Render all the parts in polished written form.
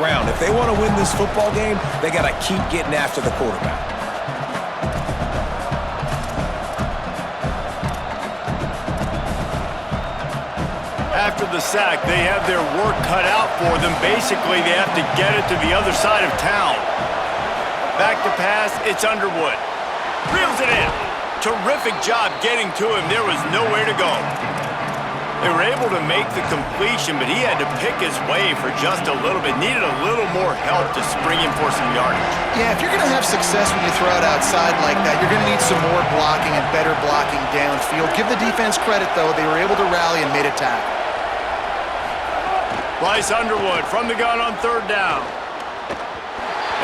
ground. If they want to win this football game, they got to keep getting after the quarterback. After the sack, they have their work cut out for them. Basically, they have to get it to the other side of town. Back to pass, it's Underwood. Reels it in. Terrific job getting to him. There was nowhere to go. They were able to make the completion, but he had to pick his way for just a little bit. Needed a little more help to spring him for some yardage. Yeah, if you're going to have success when you throw it outside like that, you're going to need some more blocking and better blocking downfield. Give the defense credit, though. They were able to rally and made a tackle. Bryce Underwood from the gun on third down.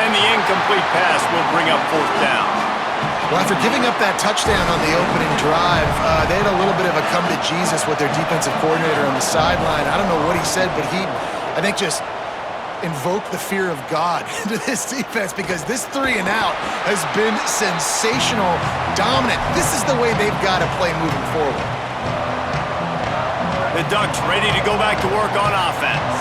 And the incomplete pass will bring up fourth down. Well, after giving up that touchdown on the opening drive, they had a little bit of a come to Jesus with their defensive coordinator on the sideline. I don't know what he said, but he, I think, just invoked the fear of God into this defense because this 3 and out has been sensational, dominant. This is the way they've got to play moving forward. The Ducks ready to go back to work on offense.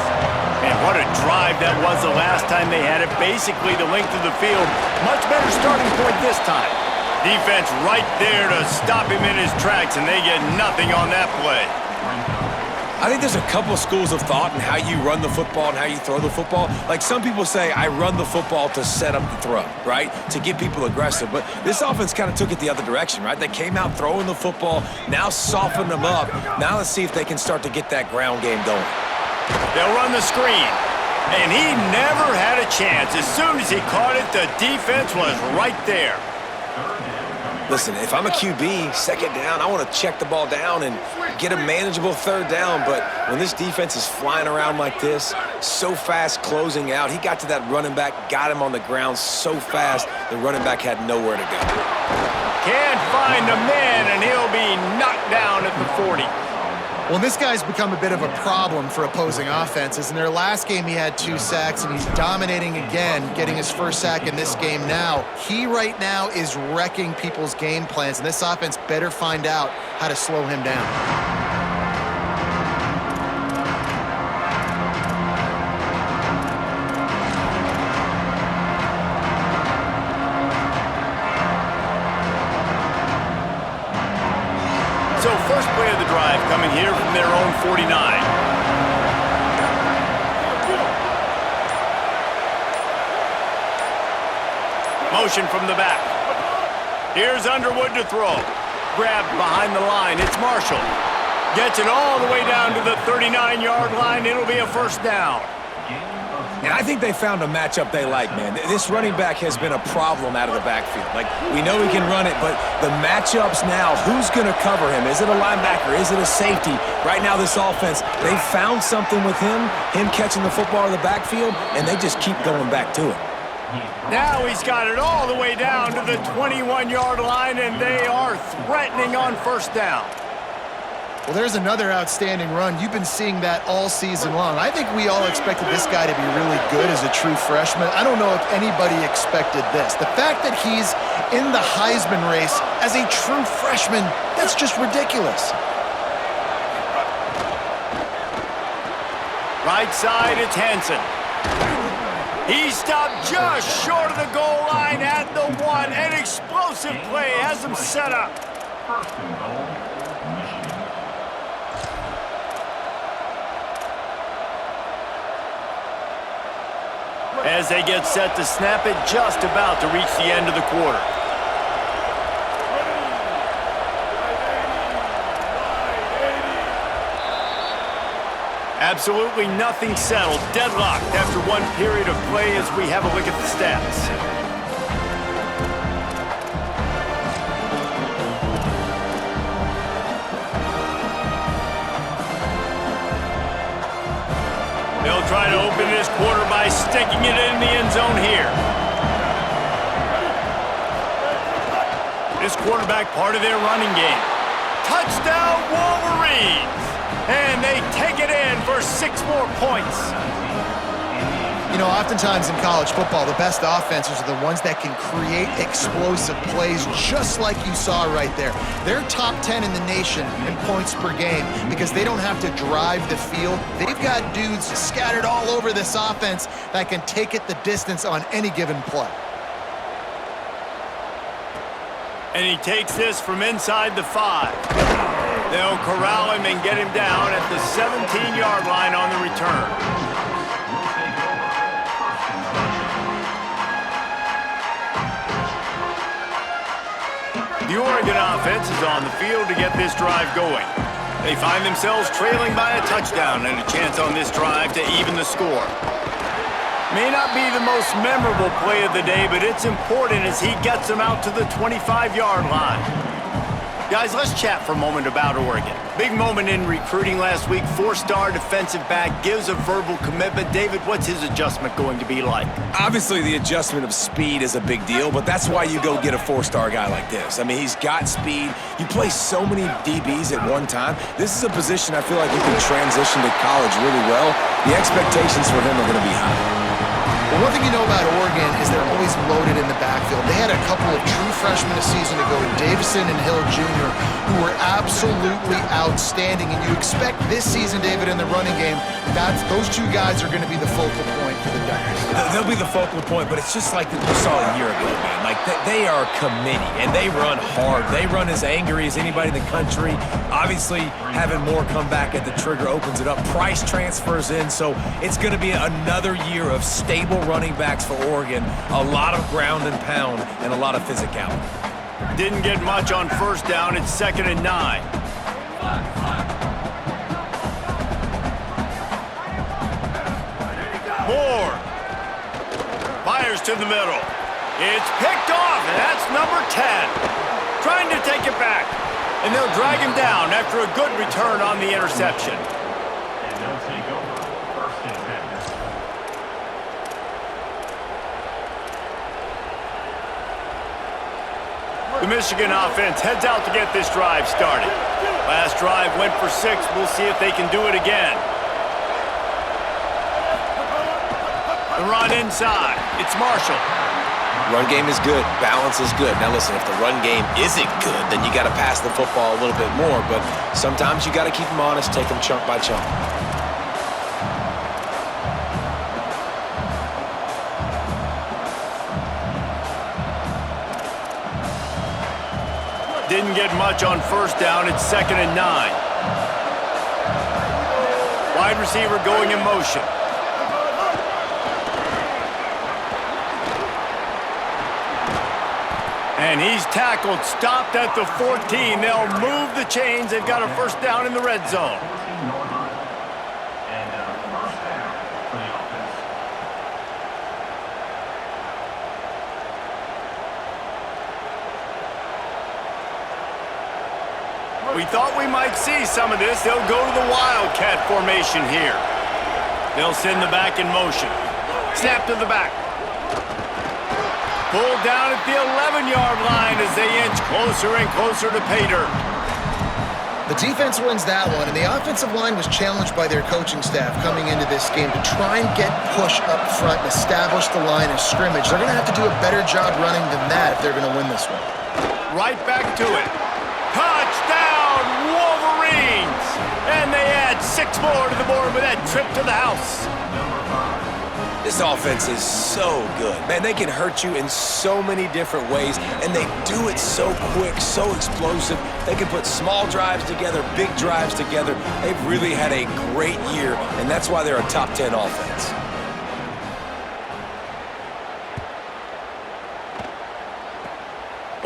And what a drive that was the last time they had it. Basically the length of the field. Much better starting point this time. Defense right there to stop him in his tracks, and they get nothing on that play. I think there's a couple schools of thought in how you run the football and how you throw the football. Like some people say, I run the football to set up the throw, right? To get people aggressive. But this offense kind of took it the other direction, right? They came out throwing the football, now softened them up. Now let's see if they can start to get that ground game going. They'll run the screen. And he never had a chance. As soon as he caught it, the defense was right there. Listen, if I'm a QB, second down, I want to check the ball down and get a manageable third down. But when this defense is flying around like this, so fast closing out, he got to that running back, got him on the ground so fast, the running back had nowhere to go. Can't find a man, and he'll be knocked down at the 40. Well, this guy's become a bit of a problem for opposing offenses. In their last game, he had 2 sacks, and he's dominating again, getting his first sack in this game now. He right now is wrecking people's game plans, and this offense better find out how to slow him down. So first play of the drive coming here from their own 49. Motion from the back. Here's Underwood to throw. Grabbed behind the line. It's Marshall. Gets it all the way down to the 39-yard line. It'll be a first down. And I think they found a matchup they like, man. This running back has been a problem out of the backfield. Like, we know he can run it, but the matchups now, who's going to cover him? Is it a linebacker? Is it a safety? Right now, this offense, they found something with him catching the football in the backfield, and they just keep going back to it. Now he's got it all the way down to the 21-yard line, and they are threatening on first down. Well, there's another outstanding run. You've been seeing that all season long. I think we all expected this guy to be really good as a true freshman. I don't know if anybody expected this. The fact that he's in the Heisman race as a true freshman, that's just ridiculous. Right side, it's Hansen. He stopped just short of the goal line at the 1. An explosive play has him set up. As they get set to snap it, just about to reach the end of the quarter. Absolutely nothing settled. Deadlocked after one period of play as we have a look at the stats. They'll try to open this quarter by sticking it in the end zone here. This quarterback part of their running game. Touchdown Wolverines! And they take it in for 6 more points. You know, oftentimes in college football, the best offenses are the ones that can create explosive plays just like you saw right there. They're top 10 in the nation in points per game because they don't have to drive the field. They've got dudes scattered all over this offense that can take it the distance on any given play. And he takes this from inside the 5. They'll corral him and get him down at the 17-yard line on the return. The Oregon offense is on the field to get this drive going. They find themselves trailing by a touchdown and a chance on this drive to even the score. May not be the most memorable play of the day, but it's important as he gets them out to the 25-yard line. Guys, let's chat for a moment about Oregon. Big moment in recruiting last week. 4-star defensive back gives a verbal commitment. David, what's his adjustment going to be like? Obviously, the adjustment of speed is a big deal, but that's why you go get a 4-star guy like this. I mean, he's got speed. You play so many DBs at one time. This is a position I feel like you can transition to college really well. The expectations for him are going to be high. Well, one thing you know about Oregon is they're always loaded in the backfield. They had a couple of true freshmen a season ago in Davison and Hill Jr., who were absolutely outstanding. And you expect this season, David, in the running game, those two guys are going to be the focal point for the Ducks. They'll be the focal point, but it's just like we saw a year ago, man. Like, they are committee, and they run hard. They run as angry as anybody in the country. Obviously, having more come back at the trigger opens it up. Price transfers in, so it's going to be another year of stable running backs for Oregon. A lot of ground and pound and a lot of physicality. Didn't get much on first down. It's 2nd and 9. Moore fires to the middle. It's picked off, and that's number 10. Trying to take it back, and they'll drag him down after a good return on the interception. And they'll take over 1st and 10. The Michigan offense heads out to get this drive started. Last drive went for 6. We'll see if they can do it again. The run inside. It's Marshall. Run game is good. Balance is good. Now listen, if the run game isn't good, then you got to pass the football a little bit more. But sometimes you got to keep them honest, take them chunk by chunk. Didn't get much on first down. It's 2nd and 9. Wide receiver going in motion. And he's tackled, stopped at the 14. They'll move the chains. They've got a first down in the red zone. And first down for the offense. We thought we might see some of this. They'll go to the Wildcat formation here. They'll send the back in motion. Snap to the back. Pulled down at the 11-yard line as they inch closer and closer to pay dirt. The defense wins that one, and the offensive line was challenged by their coaching staff coming into this game to try and get push up front and establish the line of scrimmage. They're going to have to do a better job running than that if they're going to win this one. Right back to it. Touchdown, Wolverines! And they add 6 more to the board with that trip to the house. This offense is so good. Man, they can hurt you in so many different ways, and they do it so quick, so explosive. They can put small drives together, big drives together. They've really had a great year, and that's why they're a top 10 offense.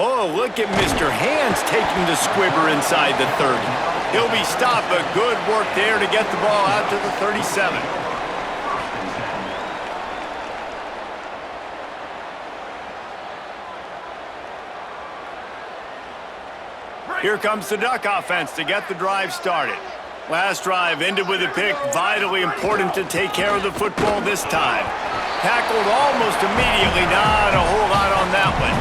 Oh, look at Mr. Hands taking the squibber inside the 30. He'll be stopped, but good work there to get the ball out to the 37. Here comes the Duck offense to get the drive started. Last drive ended with a pick. Vitally important to take care of the football this time. Tackled almost immediately. Not a whole lot on that one.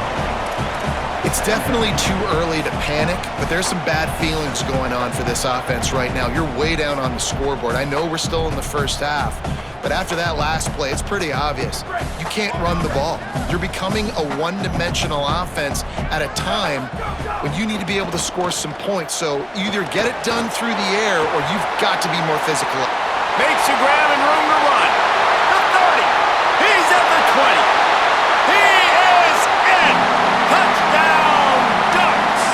It's definitely too early to panic, but there's some bad feelings going on for this offense right now. You're way down on the scoreboard. I know we're still in the first half, but after that last play, it's pretty obvious. You can't run the ball. You're becoming a one-dimensional offense at a time when you need to be able to score some points. So either get it done through the air or you've got to be more physical. Makes a grab and room to run. The 30. He's at the 20. He is in. Touchdown, Ducks.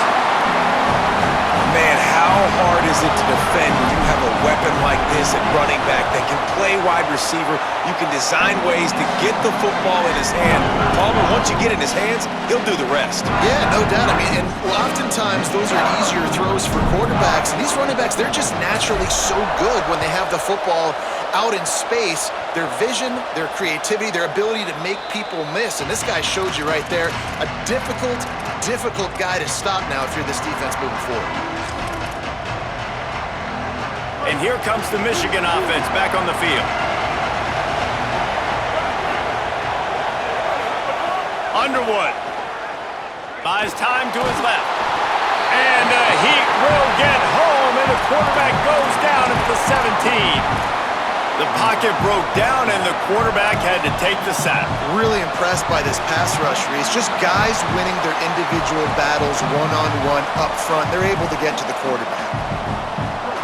Man, how hard is it to defend when you have a weapon like this at running back that can play wide receiver? You can design ways to get the football in his hand. Palmer, once you get it in his hands, he'll do the rest. Yeah, no doubt. I mean, and oftentimes those are easier throws for quarterbacks. And these running backs, they're just naturally so good when they have the football out in space. Their vision, their creativity, their ability to make people miss. And this guy showed you right there, a difficult guy to stop now if you're this defense moving forward. And here comes the Michigan offense back on the field. Underwood buys time to his left. And the Heat will get home, and the quarterback goes down at the 17. The pocket broke down, and the quarterback had to take the sack. Really impressed by this pass rush, Reese. Just guys winning their individual battles one-on-one up front. They're able to get to the quarterback.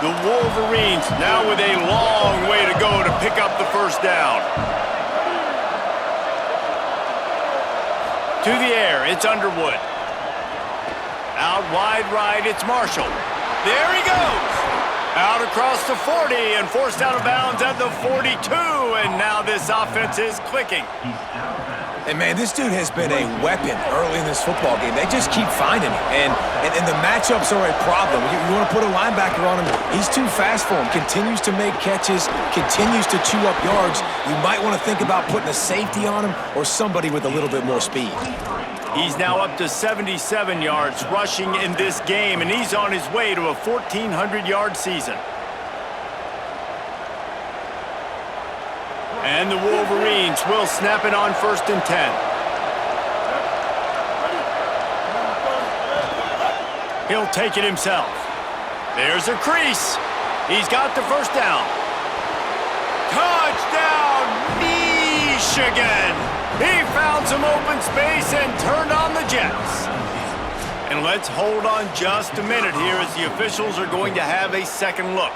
The Wolverines now with a long way to go to pick up the first down. To the air, it's Underwood. Out wide right, it's Marshall. There he goes. Out across the 40 and forced out of bounds at the 42. And now this offense is clicking. And, man, this dude has been a weapon early in this football game. They just keep finding him. And the matchups are a problem. You want to put a linebacker on him, he's too fast for him. Continues to make catches, continues to chew up yards. You might want to think about putting a safety on him or somebody with a little bit more speed. He's now up to 77 yards rushing in this game, and he's on his way to a 1,400-yard season. And the Wolverines will snap it on 1st and 10. He'll take it himself. There's a crease. He's got the first down. Touchdown, Michigan! He found some open space and turned on the Jets. And let's hold on just a minute here as the officials are going to have a second look.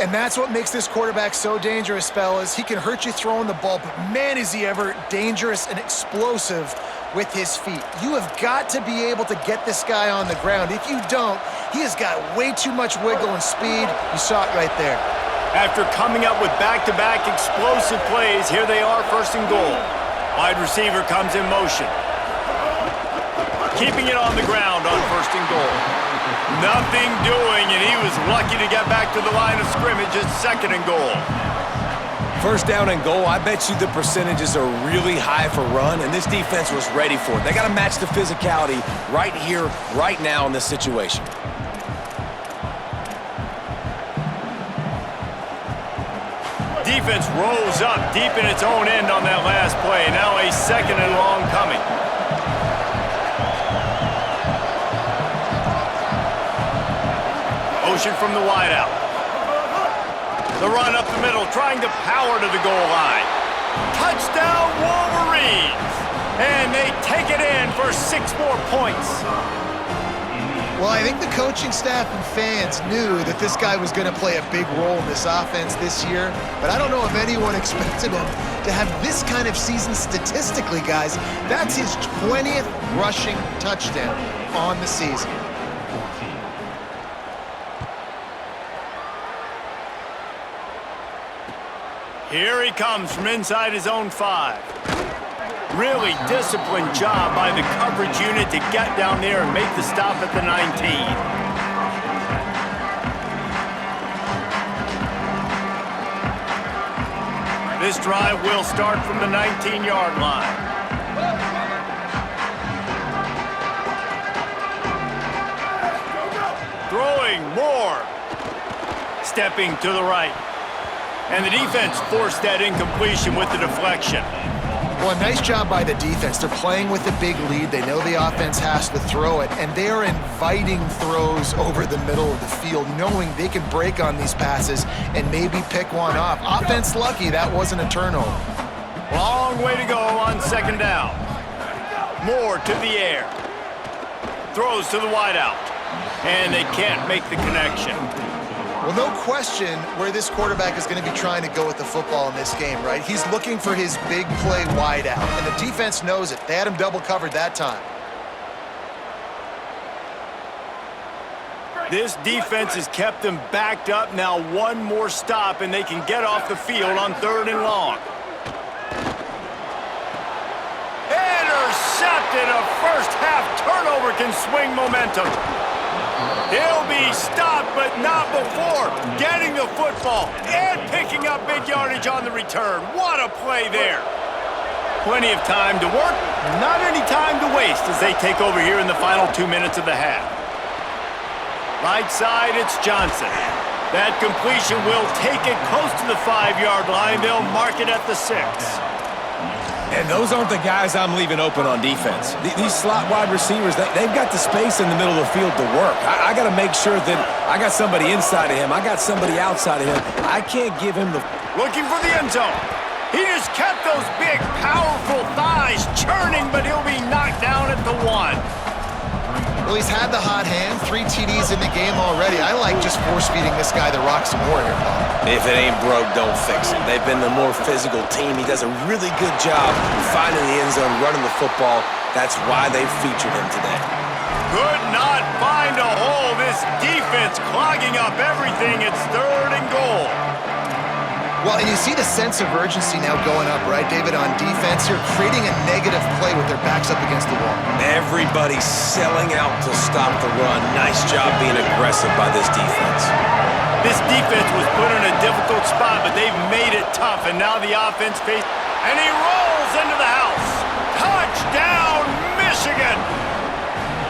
And that's what makes this quarterback so dangerous, fellas. He can hurt you throwing the ball, but man, is he ever dangerous and explosive with his feet. You have got to be able to get this guy on the ground. If you don't, he has got way too much wiggle and speed. You saw it right there. After coming up with back-to-back explosive plays, here they are, 1st and goal. Wide receiver comes in motion. Keeping it on the ground on 1st and goal. Nothing doing, and he was lucky to get back to the line of scrimmage at 2nd and goal. 1st down and goal, I bet you the percentages are really high for run, and this defense was ready for it. They got to match the physicality right here, right now in this situation. Defense rolls up deep in its own end on that last play. Now a 2nd and long coming. Motion from the wideout. The run up the middle, trying to power to the goal line. Touchdown, Wolverines! And they take it in for 6 more points. Well, I think the coaching staff and fans knew that this guy was going to play a big role in this offense this year, but I don't know if anyone expected him to have this kind of season statistically, guys. That's his 20th rushing touchdown on the season. Here he comes from inside his own 5. Really disciplined job by the coverage unit to get down there and make the stop at the 19. This drive will start from the 19-yard line. Throwing more. Stepping to the right. And the defense forced that incompletion with the deflection. Well, a nice job by the defense. They're playing with a big lead. They know the offense has to throw it, and they are inviting throws over the middle of the field, knowing they can break on these passes and maybe pick one off. Offense lucky that wasn't a turnover. Long way to go on second down. Moore to the air. Throws to the wideout. And they can't make the connection. Well, no question where this quarterback is going to be trying to go with the football in this game, right? He's looking for his big play wide out, and the defense knows it. They had him double covered that time. This defense has kept them backed up. Now one more stop, and they can get off the field on 3rd and long. Intercepted. A first-half turnover can swing momentum. He'll be stopped, but not before getting the football and picking up big yardage on the return. What a play there. Plenty of time to work, not any time to waste as they take over here in the final 2 minutes of the half. Right side, it's Johnson. That completion will take it close to the 5-yard line. They'll mark it at the 6. And those aren't the guys I'm leaving open on defense. These slot wide receivers, they've got the space in the middle of the field to work. I got to make sure that I got somebody inside of him. I got somebody outside of him. I can't give him the... Looking for the end zone. He just kept those big, powerful thighs churning, but he'll be knocked down at the 1. Well, he's had the hot hand, 3 TDs in the game already. I like just force-feeding this guy the rock some more here, Paul. If it ain't broke, don't fix it. They've been the more physical team. He does a really good job finding the end zone, running the football. That's why they featured him today. Could not find a hole. This defense clogging up everything. It's 3rd and goal. Well, and you see the sense of urgency now going up, right, David, on defense here, creating a negative play with their backs up against the wall. Everybody's selling out to stop the run. Nice job being aggressive by this defense. This defense was put in a difficult spot, but they've made it tough, and now the offense faces... And he rolls into the house. Touchdown, Michigan!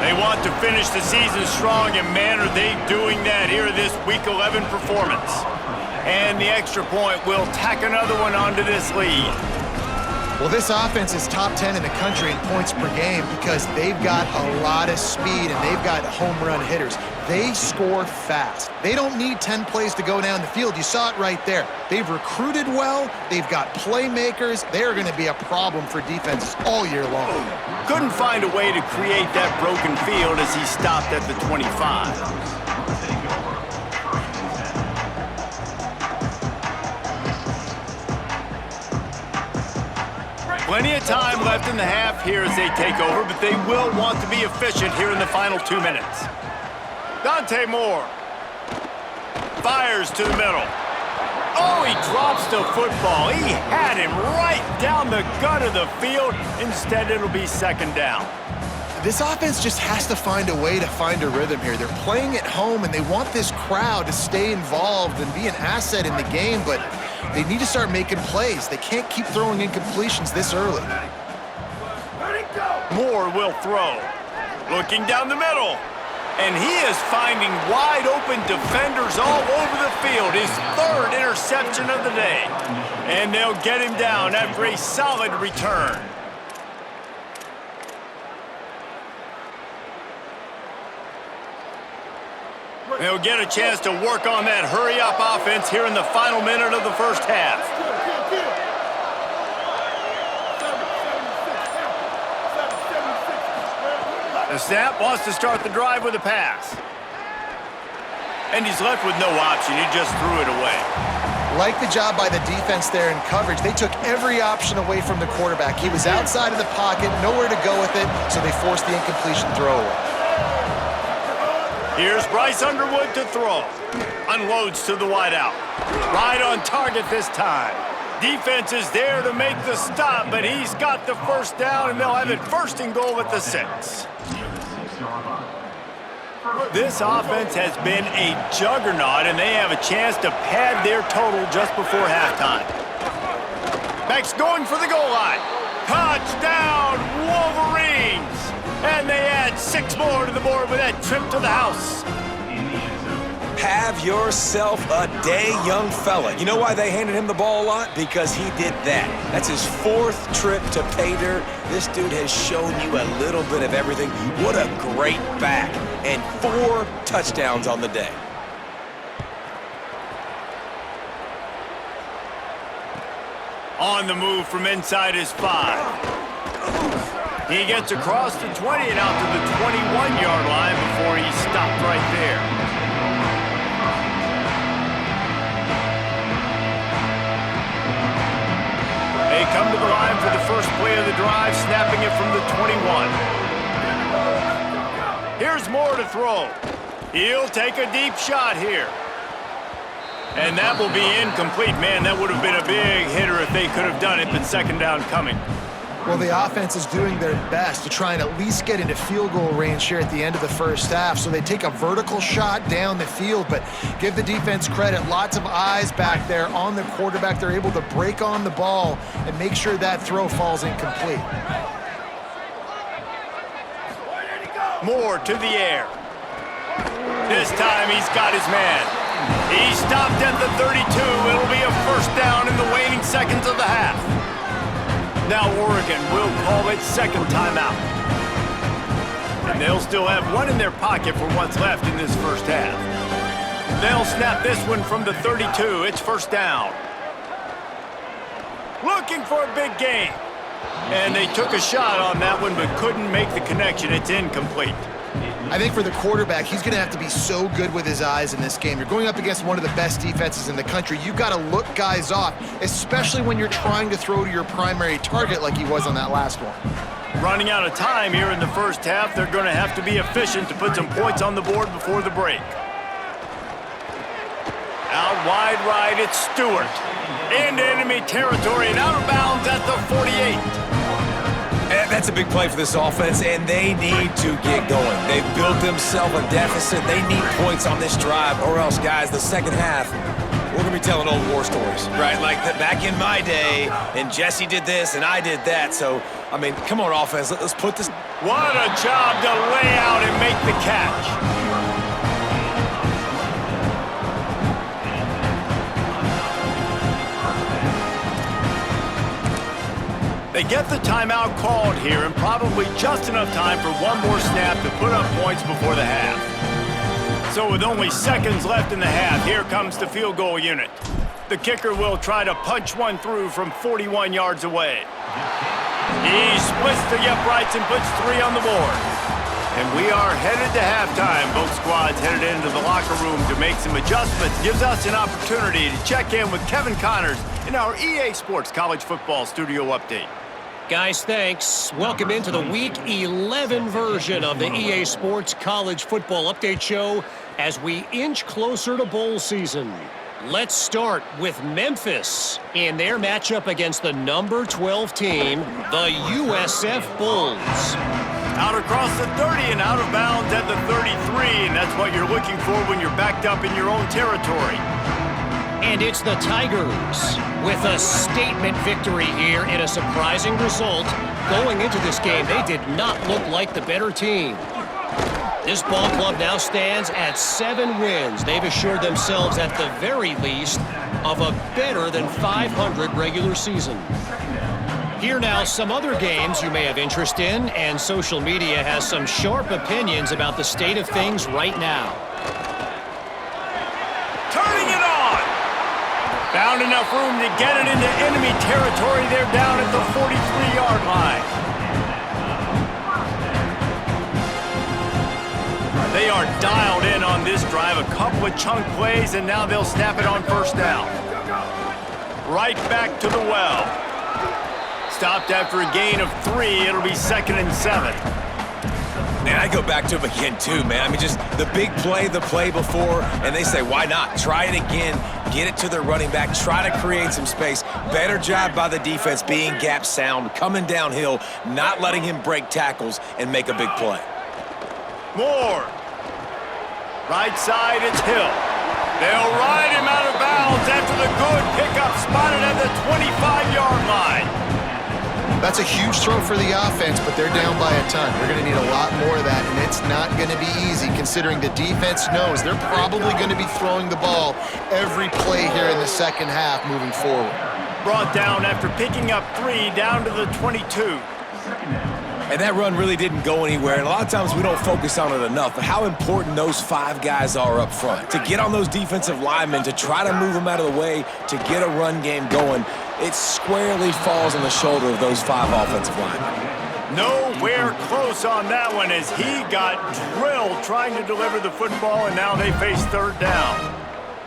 They want to finish the season strong, and man, are they doing that here in this Week 11 performance. And the extra point will tack another one onto this lead. Well, this offense is top 10 in the country in points per game because they've got a lot of speed and they've got home run hitters. They score fast. They don't need 10 plays to go down the field. You saw it right there. They've recruited well. They've got playmakers. They're going to be a problem for defenses all year long. Couldn't find a way to create that broken field as he stopped at the 25. Plenty of time left in the half here as they take over, but they will want to be efficient here in the final 2 minutes. Dante Moore fires to the middle. Oh, he drops the football. He had him right down the gut of the field. Instead, it'll be 2nd down. This offense just has to find a way to find a rhythm here. They're playing at home, and they want this crowd to stay involved and be an asset in the game, but they need to start making plays. They can't keep throwing incompletions this early. Moore will throw. Looking down the middle. And he is finding wide open defenders all over the field. His 3rd interception of the day. And they'll get him down after a solid return. They'll get a chance to work on that hurry-up offense here in the final minute of the first half. The snap wants to start the drive with a pass. And he's left with no option. He just threw it away. Like the job by the defense there in coverage. They took every option away from the quarterback. He was outside of the pocket, nowhere to go with it, so they forced the incompletion throwaway. Here's Bryce Underwood to throw. Unloads to the wideout. Right on target this time. Defense is there to make the stop, but he's got the 1st down, and they'll have it 1st and goal at the 6. This offense has been a juggernaut, and they have a chance to pad their total just before halftime. Beck's going for the goal line. Touchdown, Wolverines! And they add 6 more to the board with that trip to the house. Have yourself a day, young fella. You know why they handed him the ball a lot? Because he did that. That's his 4th trip to pay dirt. This dude has shown you a little bit of everything. What a great back. And 4 touchdowns on the day. On the move from inside his 5. He gets across the 20 and out to the 21-yard line before he stopped right there. They come to the line for the first play of the drive, snapping it from the 21. Here's Moore to throw. He'll take a deep shot here. And that will be incomplete. Man, that would have been a big hitter if they could have done it, but second down coming. Well, the offense is doing their best to try and at least get into field goal range here at the end of the first half. So they take a vertical shot down the field, but give the defense credit. Lots of eyes back there on the quarterback. They're able to break on the ball and make sure that throw falls incomplete. Moore to the air. This time he's got his man. He stopped at the 32. It'll be a first down in the waning seconds of the half. Now Oregon will call it second timeout. And they'll still have one in their pocket for what's left in this first half. They'll snap this one from the 32. It's first down. Looking for a big gain. And they took a shot on that one but couldn't make the connection. It's incomplete. I think for the quarterback, he's going to have to be so good with his eyes in this game. You're going up against one of the best defenses in the country. You've got to look guys off, especially when you're trying to throw to your primary target like he was on that last one. Running out of time here in the first half, they're going to have to be efficient to put some points on the board before the break. Out wide right, it's Stewart. Into enemy territory and out of bounds at the 48. That's a big play for this offense, and they need to get going. They've built themselves a deficit. They need points on this drive, or else, guys, the second half, we're going to be telling old war stories, right? Like back in my day, and Jesse did this, and I did that. So, I mean, come on, offense. Let's put this. What a job to lay out and make the catch. They get the timeout called here, and probably just enough time for one more snap to put up points before the half. So with only seconds left in the half, here comes the field goal unit. The kicker will try to punch one through from 41 yards away. He splits the uprights and puts 3 on the board. And we are headed to halftime. Both squads headed into the locker room to make some adjustments. Gives us an opportunity to check in with Kevin Connors in our EA Sports College Football Studio Update. Guys, thanks. Welcome into the Week 11 version of the EA Sports College Football Update Show as we inch closer to bowl season. Let's start with Memphis in their matchup against the number 12 team, the USF Bulls. Out across the 30 and out of bounds at the 33, and that's what you're looking for when you're backed up in your own territory. And it's the Tigers with a statement victory here in a surprising result. Going into this game, they did not look like the better team. This ball club now stands at 7 wins. They've assured themselves at the very least of a better than 500 regular season. Here now, some other games you may have interest in, and social media has some sharp opinions about the state of things right now. Turning it on! Found enough room to get it into enemy territory. They're down at the 43-yard line. They are dialed in on this drive. A couple of chunk plays, and now they'll snap it on first down. Right back to the well. Stopped after a gain of 3. It'll be 2nd and 7. Man, I go back to him again, too, man. I mean, just the big play, the play before, and they say, why not? Try it again, get it to their running back, try to create some space. Better job by the defense being gap sound, coming downhill, not letting him break tackles and make a big play. Moore. Right side, it's Hill. They'll ride him out of bounds after the good pickup spotted at the 25-yard line. That's a huge throw for the offense, but they're down by a ton. They're going to need a lot more of that, and it's not going to be easy considering the defense knows they're probably going to be throwing the ball every play here in the second half moving forward. Brought down after picking up 3 down to the 22. And that run really didn't go anywhere, and a lot of times we don't focus on it enough, but how important those 5 guys are up front. To get on those defensive linemen, to try to move them out of the way, to get a run game going, it squarely falls on the shoulder of those 5 offensive linemen. Nowhere close on that one as he got drilled trying to deliver the football, and now they face 3rd down.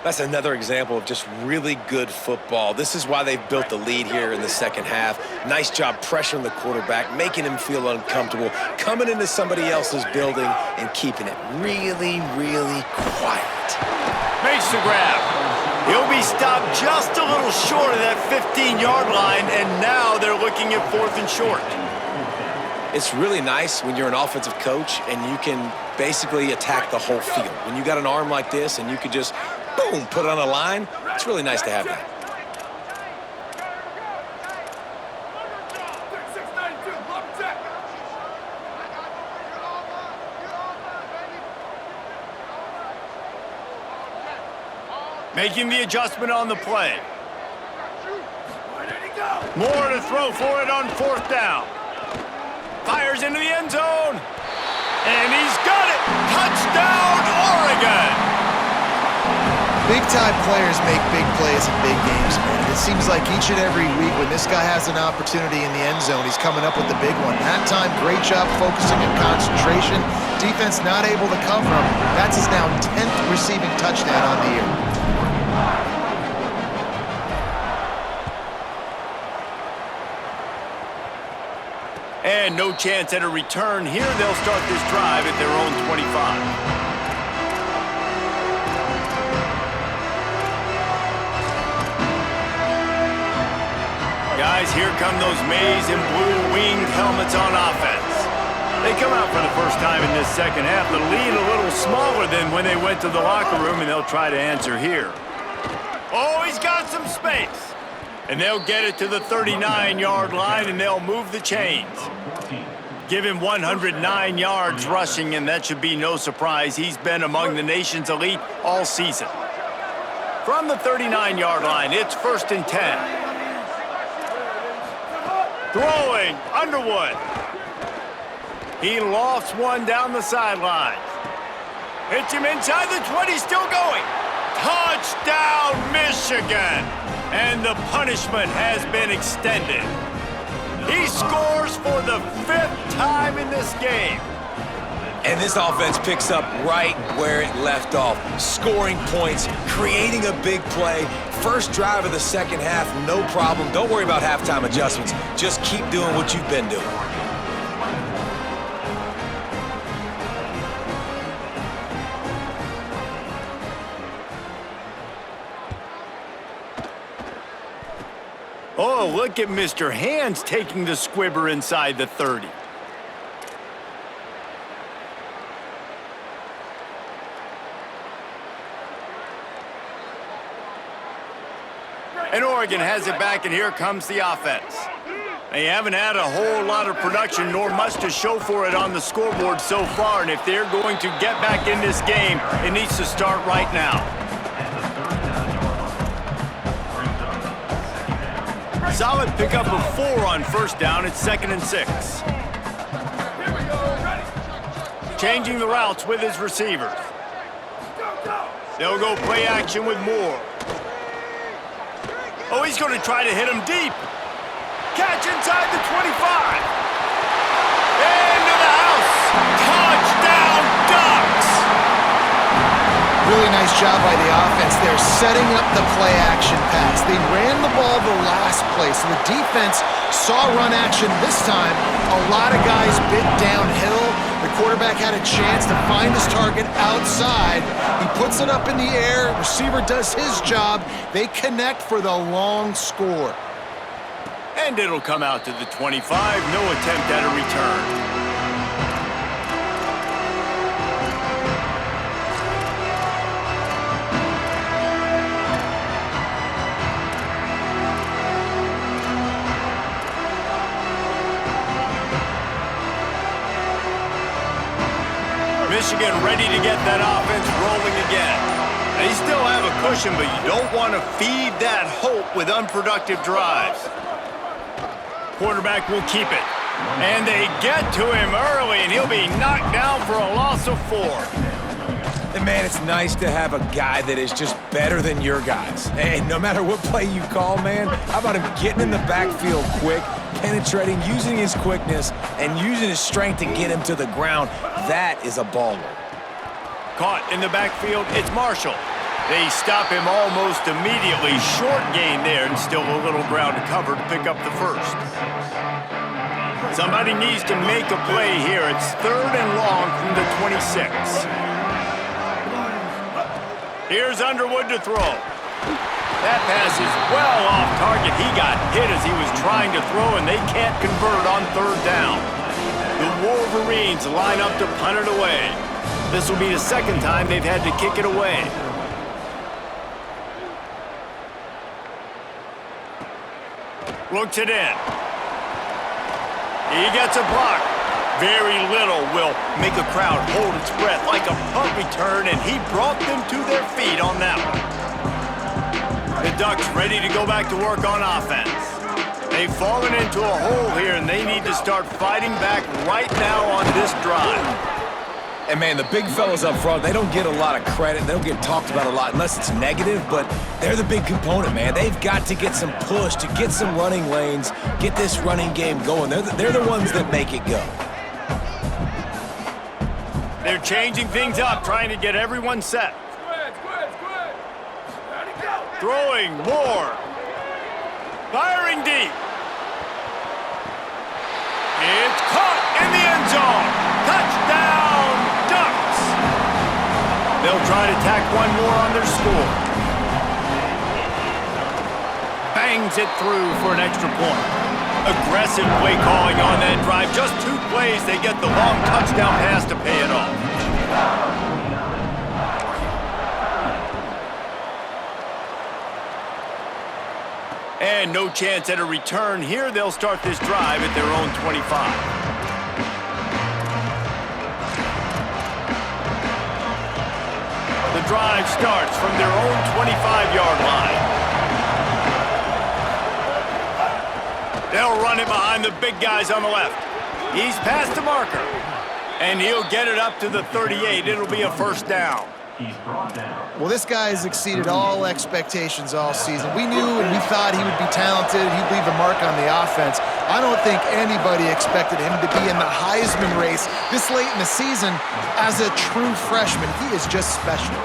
That's another example of just really good football. This is why they've built the lead here in the second half. Nice job pressuring the quarterback, making him feel uncomfortable, coming into somebody else's building and keeping it really, really quiet. Makes the grab. He'll be stopped just a little short of that 15-yard line, and now they're looking at 4th and short. It's really nice when you're an offensive coach and you can basically attack the whole field. When you got an arm like this and you can just, boom, put it on a line, it's really nice to have that. Making the adjustment on the play. More to throw for it on 4th down. Fires into the end zone. And he's got it. Touchdown, Oregon. Big-time players make big plays in big games, man. It seems like each and every week when this guy has an opportunity in the end zone, he's coming up with the big one. That time, great job focusing and concentration. Defense not able to cover him. That's his now 10th receiving touchdown on the year. And no chance at a return here. They'll start this drive at their own 25. Guys, here come those maize and blue winged helmets on offense. They come out for the first time in this second half. The lead a little smaller than when they went to the locker room, and they'll try to answer here. Oh, he's got some space. And they'll get it to the 39-yard line, and they'll move the chains. Give him 109 yards rushing, and that should be no surprise. He's been among the nation's elite all season. From the 39-yard line, it's 1st and 10. Throwing, Underwood. He lofts one down the sideline. Hits him inside the 20, still going. Touchdown, Michigan! And the punishment has been extended. He scores for the 5th time in this game. And this offense picks up right where it left off. Scoring points, creating a big play. First drive of the second half, no problem. Don't worry about halftime adjustments. Just keep doing what you've been doing. Oh, look at Mr. Hands taking the squibber inside the 30. And Oregon has it back, and here comes the offense. They haven't had a whole lot of production, nor much to show for it on the scoreboard so far, and if they're going to get back in this game, it needs to start right now. Solid pickup of 4 on 1st down. It's 2nd and 6. Changing the routes with his receivers. They'll go play action with Moore. Oh, he's going to try to hit him deep. Catch inside the 25. Into the house. Touchdown, Ducks! Really nice job by the offense there, setting up the play-action pass. They ran the ball the last play, so the defense saw run action this time. A lot of guys bit downhill. The quarterback had a chance to find his target outside. He puts it up in the air. Receiver does his job. They connect for the long score. And it'll come out to the 25. No attempt at a return. Michigan ready to get that offense rolling again. They still have a cushion, but you don't want to feed that hope with unproductive drives. Quarterback will keep it. And they get to him early, and he'll be knocked down for a loss of 4. And man, it's nice to have a guy that is just better than your guys. Hey, no matter what play you call, man, how about him getting in the backfield quick, penetrating, using his quickness, and using his strength to get him to the ground? That is a baller. Caught in the backfield, it's Marshall. They stop him almost immediately. Short gain there, and still a little ground to cover to pick up the first. Somebody needs to make a play here. It's 3rd and long from the 26. Here's Underwood to throw. That pass is well off target. He got hit as he was trying to throw, and they can't convert on 3rd down. The Wolverines line up to punt it away. This will be the 2nd time they've had to kick it away. Looks it in. He gets a block. Very little will make a crowd hold its breath like a punt return, and he brought them to their feet on that one. The Ducks ready to go back to work on offense. They've fallen into a hole here, and they need to start fighting back right now on this drive. And man, the big fellas up front, they don't get a lot of credit. They don't get talked about a lot unless it's negative, but they're the big component, man. They've got to get some push, to get some running lanes, get this running game going. They're the ones that make it go. They're changing things up, trying to get everyone set. Throwing more. Firing deep. It's caught in the end zone. Touchdown, Ducks. They'll try to tack one more on their score. Bangs it through for an extra point. Aggressive play calling on that drive. Just 2 plays, they get the long touchdown pass to pay it off. And no chance at a return here. They'll start this drive at their own 25. The drive starts from their own 25-yard line. They'll run it behind the big guys on the left. He's past the marker. And he'll get it up to the 38. It'll be a 1st down. He's brought down. Well, this guy has exceeded all expectations all season. We knew and we thought he would be talented. He'd leave a mark on the offense. I don't think anybody expected him to be in the Heisman race this late in the season as a true freshman. He is just special.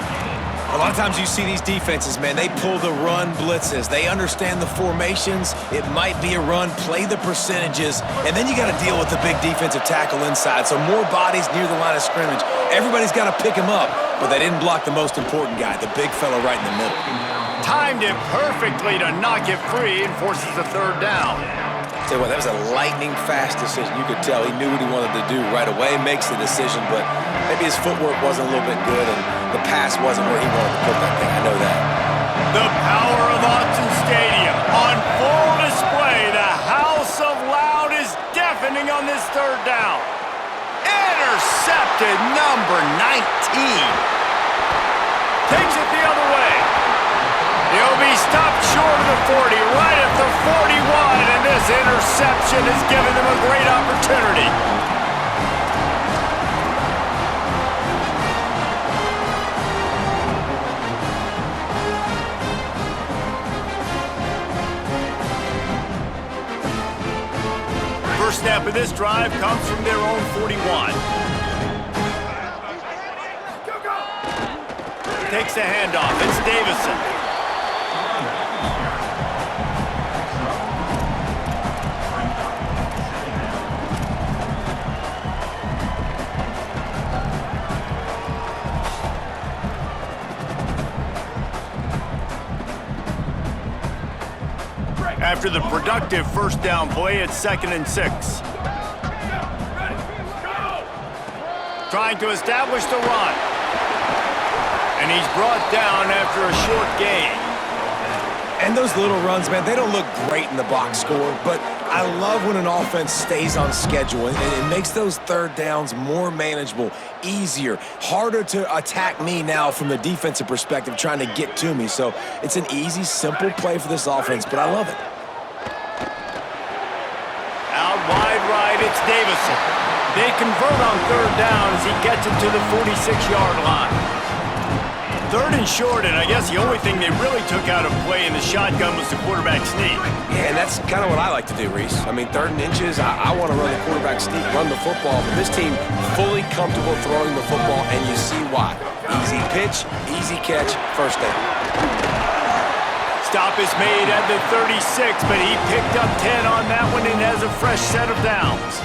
A lot of times you see these defenses, man, they pull the run blitzes. They understand the formations. It might be a run, play the percentages, and then you got to deal with the big defensive tackle inside. So more bodies near the line of scrimmage. Everybody's got to pick him up, but they didn't block the most important guy, the big fella right in the middle. Timed it perfectly to knock it free and forces the 3rd down. Tell you what, that was a lightning-fast decision. You could tell he knew what he wanted to do right away, makes the decision, but maybe his footwork wasn't a little bit good, and the pass wasn't where he wanted to put that thing. I know that. The power of Autzen Stadium on full display. The house of loud is deafening on this 3rd down. Intercepted, number 19. Takes it the other way. He'll be stopped short of the 40, right at the 41, and this interception has given them a great opportunity. First snap of this drive comes from their own 41. Takes the handoff. It's Davison. After the productive 1st down play, it's 2nd and 6. Trying to establish the run. And he's brought down after a short gain. And those little runs, man, they don't look great in the box score, but I love when an offense stays on schedule and it makes those third downs more manageable, easier, harder to attack me now from the defensive perspective trying to get to me. So it's an easy, simple play for this offense, but I love it. Out wide right, it's Davison. They convert on third down as he gets it to the 46-yard line. Third and short, and I guess the only thing they really took out of play in the shotgun was the quarterback sneak. Yeah, and that's kind of what I like to do, Reese. I mean, 3rd and inches, I want to run the quarterback sneak, run the football, but this team fully comfortable throwing the football, and you see why. Easy pitch, easy catch, first down. Stop is made at the 36, but he picked up 10 on that one and has a fresh set of downs.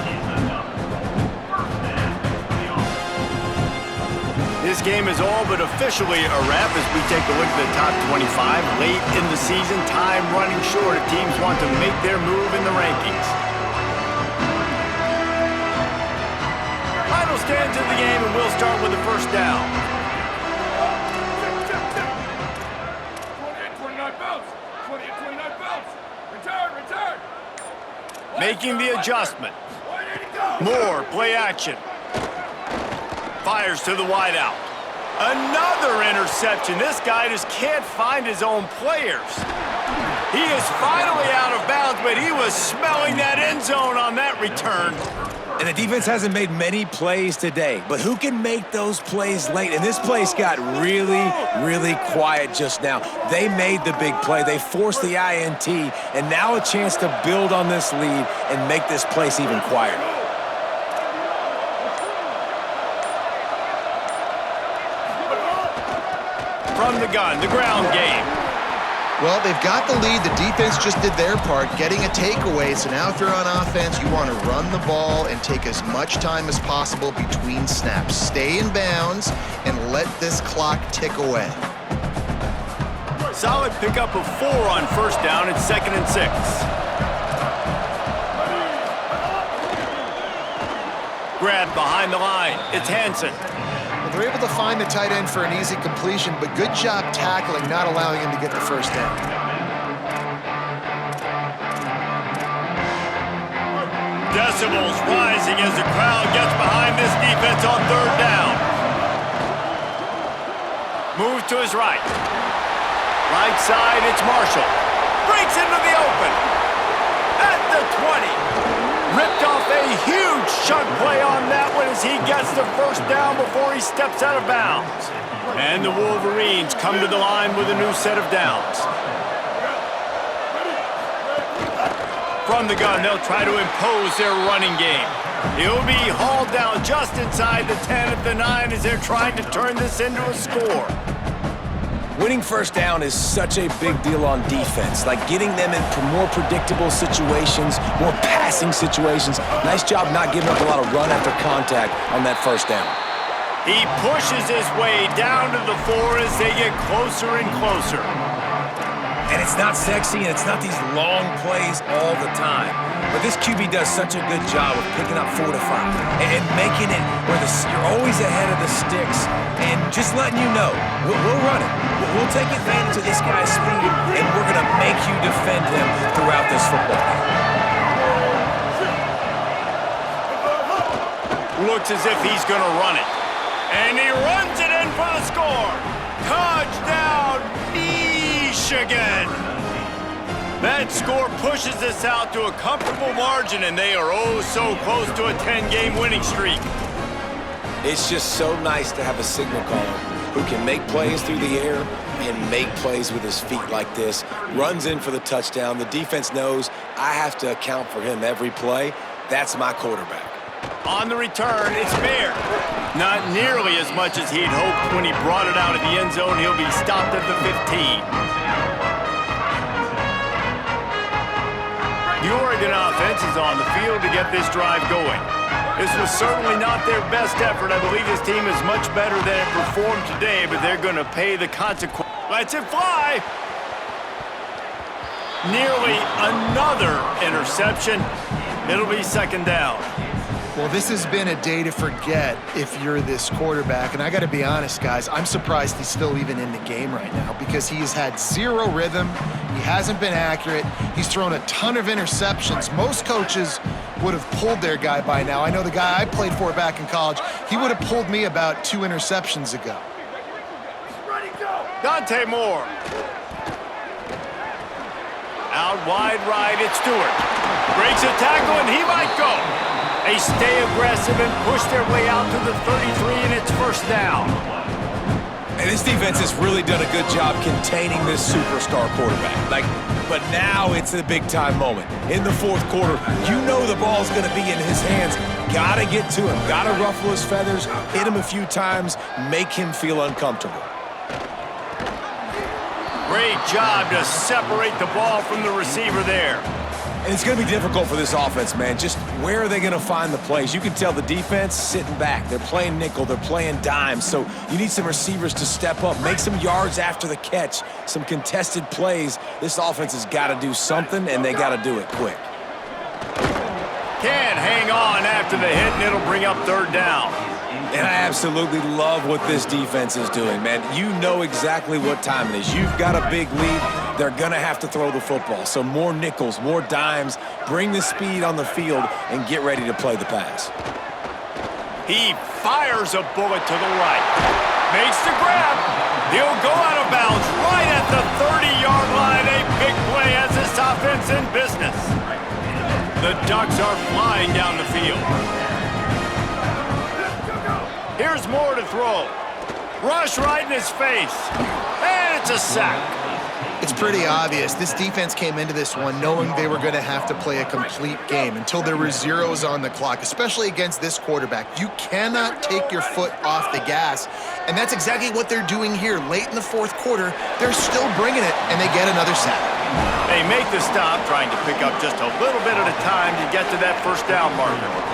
This game is all but officially a wrap as we take a look at the top 25. Late in the season, time running short if teams want to make their move in the rankings. Final stands in the game, and we'll start with the first down. 28-29 bounce. 28-29 bounce. Return. Making the adjustment. Moore, play action. Fires to the wideout. Another interception. This guy just can't find his own players. He is finally out of bounds, but he was smelling that end zone on that return. And the defense hasn't made many plays today, but who can make those plays late? And this place got really, really quiet just now. They made the big play. They forced the INT, and now a chance to build on this lead and make this place even quieter. From the gun, the ground game. Well, they've got the lead. The defense just did their part, getting a takeaway. So now if you're on offense, you want to run the ball and take as much time as possible between snaps. Stay in bounds and let this clock tick away. Solid pickup of 4 on first down. It's 2nd and 6. Grab behind the line. It's Hansen. Well, they're able to find the tight end for an easy completion, but good job tackling, not allowing him to get the first down. Decibels rising as the crowd gets behind this defense on third down. Move to his right. Right side, it's Marshall. Breaks into the open. At the 20. Ripped off a huge chunk play on that one as he gets the first down before he steps out of bounds. And the Wolverines come to the line with a new set of downs. From the gun, they'll try to impose their running game. He'll be hauled down just inside the 10 at the 9 as they're trying to turn this into a score. Winning first down is such a big deal on defense, like getting them in more predictable situations, more passing situations. Nice job not giving up a lot of run after contact on that first down. He pushes his way down to the 4 as they get closer and closer. And it's not sexy, and it's not these long plays all the time. But this QB does such a good job of picking up 4 to 5 and making it where you're always ahead of the sticks and just letting you know, we'll run it. We'll take advantage of this guy's speed, and we're going to make you defend him throughout this football game. Looks as if he's going to run it. And he runs it in for the score. Touchdown, Michigan. That score pushes us out to a comfortable margin, and they are oh so close to a 10-game winning streak. It's just so nice to have a signal caller who can make plays through the air and make plays with his feet like this. Runs in for the touchdown. The defense knows I have to account for him every play. That's my quarterback. On the return, it's Baird. Not nearly as much as he'd hoped when he brought it out of the end zone. He'll be stopped at the 15. The Oregon offense is on the field to get this drive going. This was certainly not their best effort. I believe this team is much better than it performed today, but they're going to pay the consequence. Lets it fly. Nearly another interception. It'll be 2nd down. Well, this has been a day to forget if you're this quarterback. And I got to be honest, guys, I'm surprised he's still even in the game right now because he has had zero rhythm. He hasn't been accurate. He's thrown a ton of interceptions. Most coaches would have pulled their guy by now. I know the guy I played for back in college, he would have pulled me about 2 interceptions ago. Ready, go! Dante Moore. Out wide right, it's Stewart. Breaks a tackle, and he might go. They stay aggressive and push their way out to the 33, and it's first down. And this defense has really done a good job containing this superstar quarterback. But now it's a big-time moment. In the fourth quarter, you know the ball's going to be in his hands. Got to get to him. Got to ruffle his feathers, hit him a few times, make him feel uncomfortable. Great job to separate the ball from the receiver there. And it's going to be difficult for this offense, man. Just where are they going to find the plays? You can tell the defense sitting back. They're playing nickel. They're playing dime. So you need some receivers to step up, make some yards after the catch, some contested plays. This offense has got to do something, and they got to do it quick. Can't hang on after the hit, and it'll bring up third down. And I absolutely love what this defense is doing, man. You know exactly what time it is. You've got a big lead. They're going to have to throw the football. So more nickels, more dimes. Bring the speed on the field and get ready to play the pass. He fires a bullet to the right. Makes the grab. He'll go out of bounds right at the 30-yard line. A big play has this offense in business. The Ducks are flying down the field. Here's Moore to throw. Rush right in his face. And it's a sack. It's pretty obvious. This defense came into this one knowing they were going to have to play a complete game until there were zeros on the clock, especially against this quarterback. You cannot take your foot off the gas, and that's exactly what they're doing here. Late in the fourth quarter, they're still bringing it, and they get another sack. They make the stop, trying to pick up just a little bit at a time to get to that first down marker.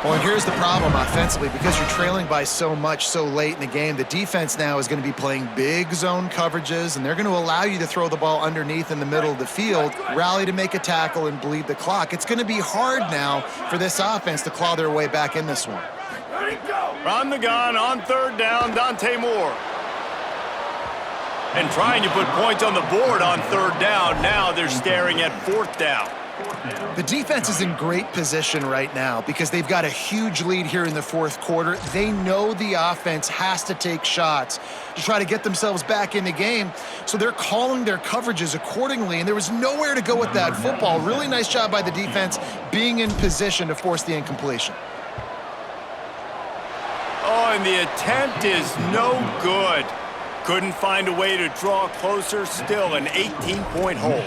Well, and here's the problem offensively. Because you're trailing by so much so late in the game, the defense now is going to be playing big zone coverages, and they're going to allow you to throw the ball underneath in the middle of the field, rally to make a tackle, and bleed the clock. It's going to be hard now for this offense to claw their way back in this one. Ready, go! From the gun on third down, Dante Moore. And trying to put points on the board on third down. Now they're staring at fourth down. The defense is in great position right now because they've got a huge lead here in the fourth quarter. They know the offense has to take shots to try to get themselves back in the game, so they're calling their coverages accordingly, and there was nowhere to go with that football. Really nice job by the defense being in position to force the incompletion. Oh, and the attempt is no good. Couldn't find a way to draw closer. Still an 18-point hold.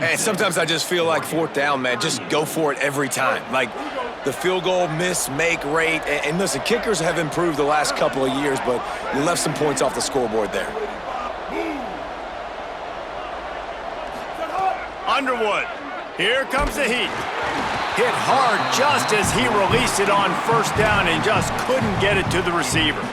And sometimes I just feel like fourth down, man, just go for it every time. Like the field goal miss, make rate. And listen, kickers have improved the last couple of years, but you left some points off the scoreboard there. Underwood, here comes the heat. Hit hard just as he released it on first down and just couldn't get it to the receiver.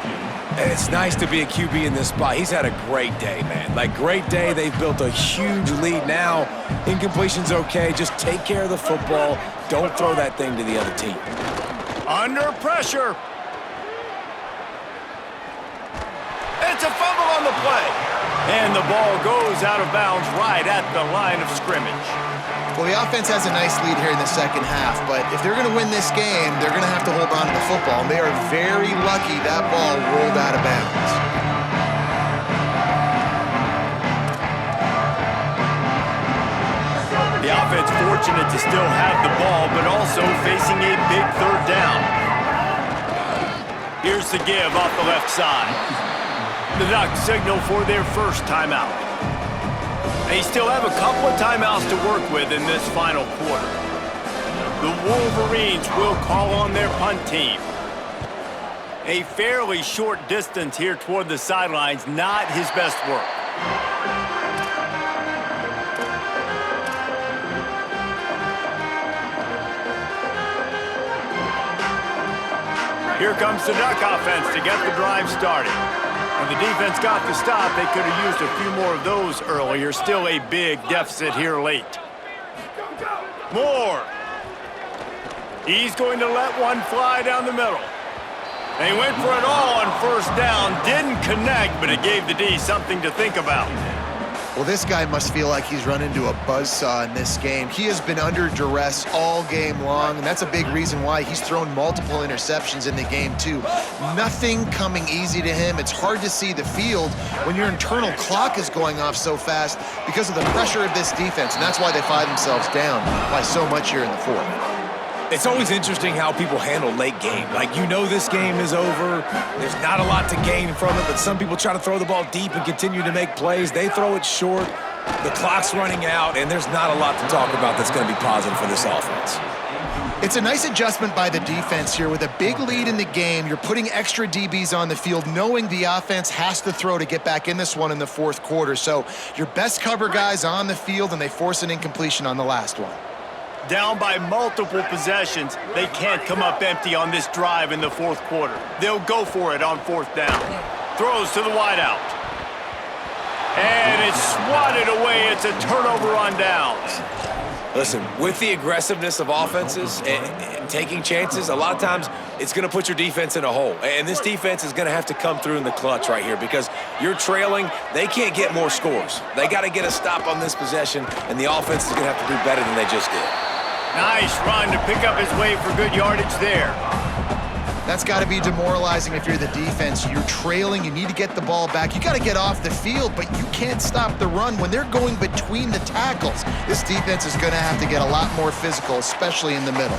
And it's nice to be a QB in this spot. He's had a great day, man. Like, great day. They've built a huge lead now. Incompletion's okay. Just take care of the football. Don't throw that thing to the other team. Under pressure. It's a fumble on the play. And the ball goes out of bounds right at the line of scrimmage. Well, the offense has a nice lead here in the second half, but if they're going to win this game, they're going to have to hold on to the football, and they are very lucky that ball rolled out of bounds. The offense fortunate to still have the ball, but also facing a big third down. Here's the give off the left side. The Ducks signal for their first timeout. They still have a couple of timeouts to work with in this final quarter. The Wolverines will call on their punt team. A fairly short distance here toward the sidelines, not his best work. Here comes the Duck offense to get the drive started. And the defense got the stop. They could have used a few more of those earlier. Still a big deficit here late. Moore. He's going to let one fly down the middle. They went for it all on first down. Didn't connect, but it gave the D something to think about. Well, this guy must feel like he's run into a buzzsaw in this game. He has been under duress all game long, and that's a big reason why he's thrown multiple interceptions in the game, too. Nothing coming easy to him. It's hard to see the field when your internal clock is going off so fast because of the pressure of this defense, and that's why they find themselves down by so much here in the fourth. It's always interesting how people handle late game. Like, you know this game is over. There's not a lot to gain from it, but some people try to throw the ball deep and continue to make plays. They throw it short. The clock's running out, and there's not a lot to talk about that's going to be positive for this offense. It's a nice adjustment by the defense here. With a big lead in the game, you're putting extra DBs on the field, knowing the offense has to throw to get back in this one in the fourth quarter. So your best cover guys on the field, and they force an incompletion on the last one. Down by multiple possessions, they can't come up empty on this drive in the fourth quarter. They'll go for it on fourth down. Throws to the wideout. And it's swatted away. It's a turnover on downs. Listen, with the aggressiveness of offenses and taking chances, a lot of times it's going to put your defense in a hole. And this defense is going to have to come through in the clutch right here because you're trailing. They can't get more scores. They got to get a stop on this possession, and the offense is going to have to do better than they just did. Nice run to pick up his way for good yardage there. That's got to be demoralizing if you're the defense. You're trailing. You need to get the ball back. You got to get off the field, but you can't stop the run when they're going between the tackles. This defense is going to have to get a lot more physical, especially in the middle.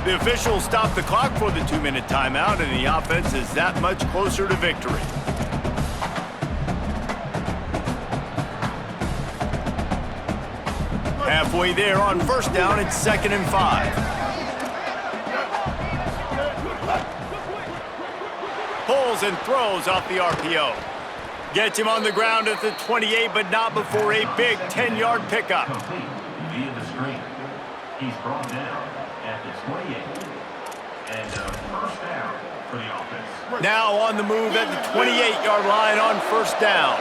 The officials stopped the clock for the 2-minute timeout, and the offense is that much closer to victory. Halfway there on first down, it's 2nd and 5. Pulls and throws off the RPO. Gets him on the ground at the 28, but not before a big 10-yard pickup. Complete via the screen. He's brought down at the 28. And first down for the offense. Now on the move at the 28-yard line on first down.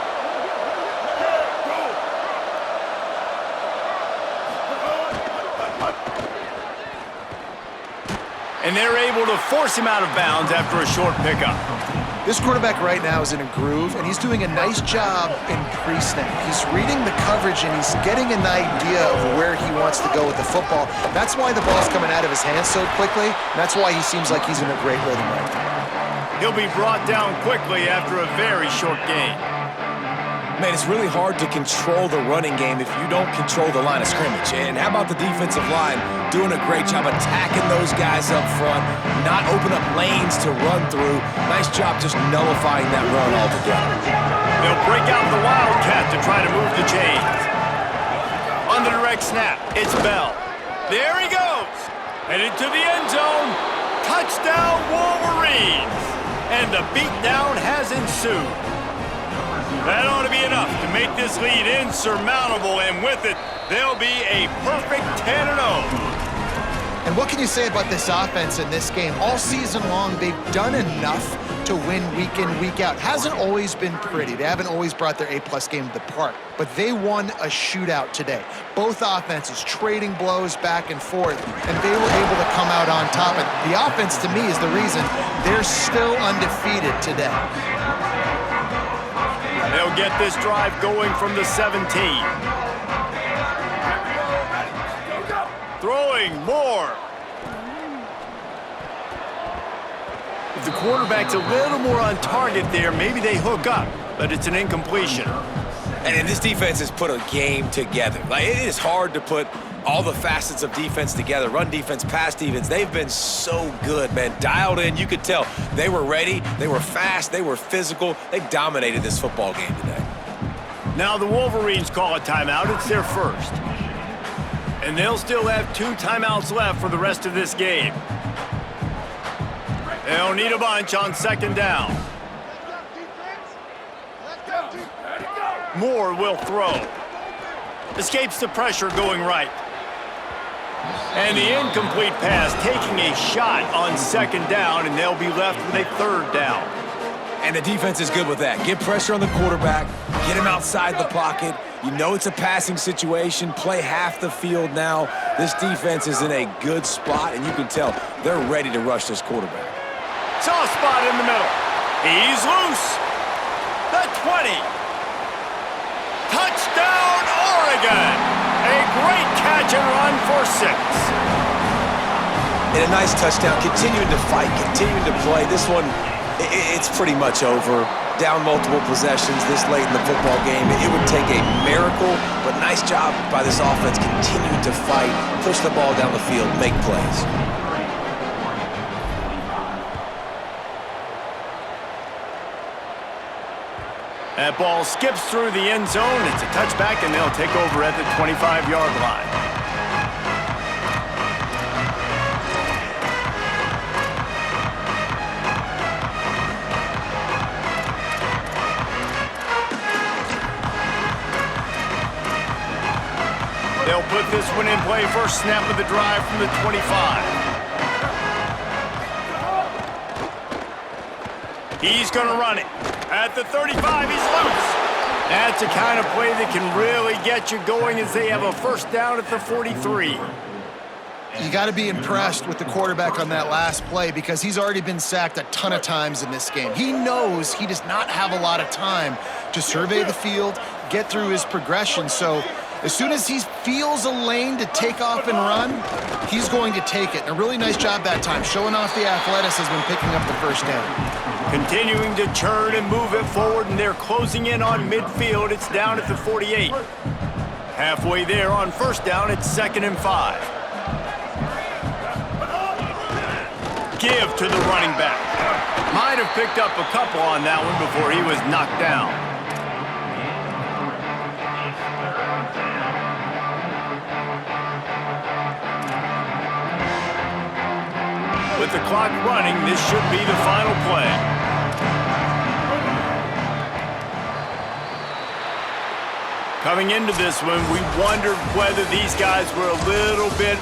And they're able to force him out of bounds after a short pickup. This quarterback right now is in a groove, and he's doing a nice job in pre-snap. He's reading the coverage, and he's getting an idea of where he wants to go with the football. That's why the ball's coming out of his hands so quickly. That's why he seems like he's in a great rhythm right now. He'll be brought down quickly after a very short gain. Man, it's really hard to control the running game if you don't control the line of scrimmage. And how about the defensive line doing a great job attacking those guys up front, not open up lanes to run through. Nice job just nullifying that run altogether. They'll break out the Wildcat to try to move the chains. On the direct snap, it's Bell. There he goes. Headed to the end zone. Touchdown, Wolverines. And the beatdown has ensued. That ought to be enough to make this lead insurmountable, and with it, they'll be a perfect 10-0. And what can you say about this offense in this game? All season long, they've done enough to win week in, week out. Hasn't always been pretty. They haven't always brought their A-plus game to the park, but they won a shootout today. Both offenses trading blows back and forth, and they were able to come out on top. And the offense, to me, is the reason they're still undefeated today. They'll get this drive going from the 17. Throwing more. If the quarterback's a little more on target there, maybe they hook up, but it's an incompletion. And this defense has put a game together. Like, it is hard to put all the facets of defense together. Run defense, pass defense. They've been so good, man. Dialed in. You could tell they were ready. They were fast. They were physical. They dominated this football game today. Now the Wolverines call a timeout. It's their first. And they'll still have 2 timeouts left for the rest of this game. They'll need a bunch on 2nd down. Moore will throw. Escapes the pressure going right. And the incomplete pass taking a shot on 2nd down, and they'll be left with a 3rd down. And the defense is good with that. Get pressure on the quarterback. Get him outside the pocket. You know it's a passing situation. Play half the field now. This defense is in a good spot, and you can tell they're ready to rush this quarterback. Soft spot in the middle. He's loose. The 20. Touchdown! Touchdown, Oregon! A great catch and run for 6. And a nice touchdown, continuing to fight, continuing to play. This one, it's pretty much over. Down multiple possessions this late in the football game. It would take a miracle, but nice job by this offense continuing to fight, push the ball down the field, make plays. That ball skips through the end zone. It's a touchback, and they'll take over at the 25-yard line. They'll put this one in play. First snap of the drive from the 25. He's going to run it. At the 35, he's loose. That's the kind of play that can really get you going as they have a first down at the 43. You got to be impressed with the quarterback on that last play because he's already been sacked a ton of times in this game. He knows he does not have a lot of time to survey the field, get through his progression. So as soon as he feels a lane to take off and run, he's going to take it. And a really nice job that time, showing off the athleticism and picking up the first down. Continuing to churn and move it forward, and they're closing in on midfield. It's down at the 48. Halfway there on first down, it's 2nd and 5. Give to the running back. Might have picked up a couple on that one before he was knocked down. With the clock running, this should be the final play. Coming into this one, we wondered whether these guys were a little bit